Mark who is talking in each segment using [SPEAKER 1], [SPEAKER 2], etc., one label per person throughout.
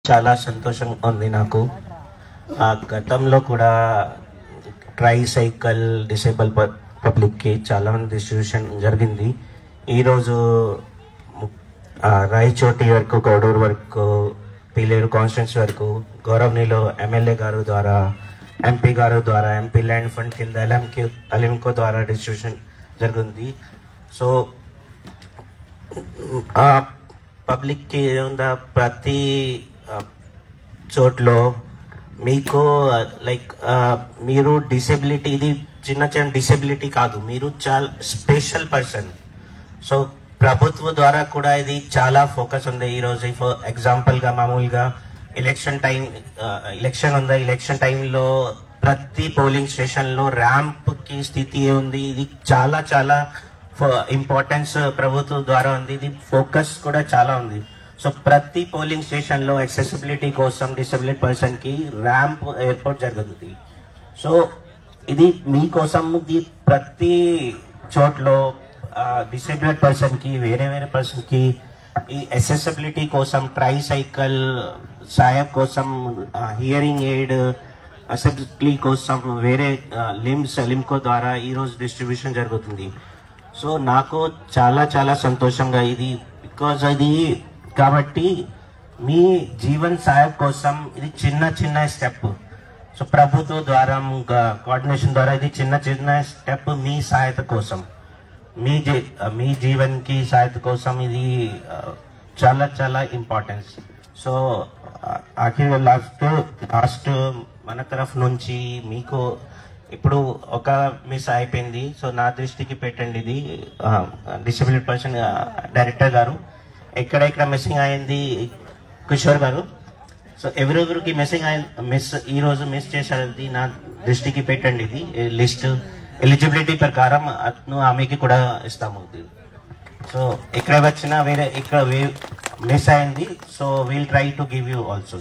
[SPEAKER 1] చాలా సంతోషంగా ఉంది నాకు. గతంలో కూడా ట్రై సైకిల్ డిసేబుల్ పబ్లిక్కి చాలా మంది డిస్ట్రిబ్యూషన్ జరిగింది. ఈరోజు రాయచోటి వరకు, గౌడూరు వరకు, పీలేరు కాన్స్టిట్యున్సీ వరకు గౌరవనీయులు ఎమ్మెల్యే గారు ద్వారా, ఎంపీ గారు ద్వారా, ఎంపీ ల్యాండ్ ఫండ్ కింద అలింకో ద్వారా డిస్ట్రిబ్యూషన్ జరిగింది. సో పబ్లిక్కి ఉందా ప్రతి చోట్లో మీకు లైక్ మీరు డిసేబిలిటీ, ఇది చిన్న చిన్న డిసేబిలిటీ కాదు, మీరు చాలా స్పెషల్ పర్సన్. సో ప్రభుత్వం ద్వారా కూడా ఇది చాలా ఫోకస్ ఉంది. ఈరోజు ఫర్ ఎగ్జాంపుల్గా మామూలుగా ఎలక్షన్ ఉంది. ఎలక్షన్ టైంలో ప్రతి పోలింగ్ స్టేషన్లో ర్యాంప్కి స్థితి ఉంది. ఇది చాలా చాలా ఇంపార్టెన్స్ ప్రభుత్వం ద్వారా ఉంది. ఇది ఫోకస్ కూడా చాలా ఉంది. సో ప్రతి పోలింగ్ స్టేషన్లో యాక్సెసిబిలిటీ కోసం డిసేబిలిటీ పర్సన్కి ర్యాంప్ ఏర్పాటు జరుగుతుంది. సో ఇది మీకోసం ప్రతి చోట్లో డిసేబిలిటీ పర్సన్కి, వేరే వేరే పర్సన్కి ఈ యాక్సెసిబిలిటీ కోసం ట్రై సైకిల్ సాయం కోసం, హియరింగ్ ఎయిడ్ అసెసిబిలిటీ కోసం వేరే లింకో ద్వారా ఈరోజు డిస్ట్రిబ్యూషన్ జరుగుతుంది. సో నాకు చాలా చాలా సంతోషంగా ఇది, బికాజ్ అది కాబట్టి మీ జీవన్ సాయం కోసం ఇది చిన్న చిన్న స్టెప్. సో ప్రభుత్వం ద్వారా, కోఆర్డినేషన్ ద్వారా ఇది చిన్న చిన్న స్టెప్ మీ సహాయత కోసం, మీ జీవన్కి సహాయత కోసం ఇది చాలా చాలా ఇంపార్టెన్స్. సో ఆఖరి లాస్ట్ మన తరఫు నుంచి మీకు ఇప్పుడు ఒక మిస్ అయిపోయింది. సో నా దృష్టికి పెట్టండి ఇది. డిసేబిలిటీ పర్సన్ డైరెక్టర్ గారు, ఎక్కడ మిస్సింగ్ అయింది కిషోర్ గారు. సో ఎవరెవరికి ఈరోజు మిస్ చేశారు నా దృష్టికి పెట్టండి. ఇది లిస్ట్ ఎలిజిబిలిటీ ప్రకారం ఆమెకి కూడా ఇస్తాము. సో ఇక్కడ వచ్చిన ఇక్కడ మిస్ అయింది. So we'll try to give you also.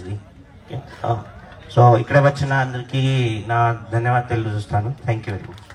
[SPEAKER 1] So ఇక్కడ వచ్చిన అందరికీ నా ధన్యవాదాలు తెలుస్తాను. Thank you very much.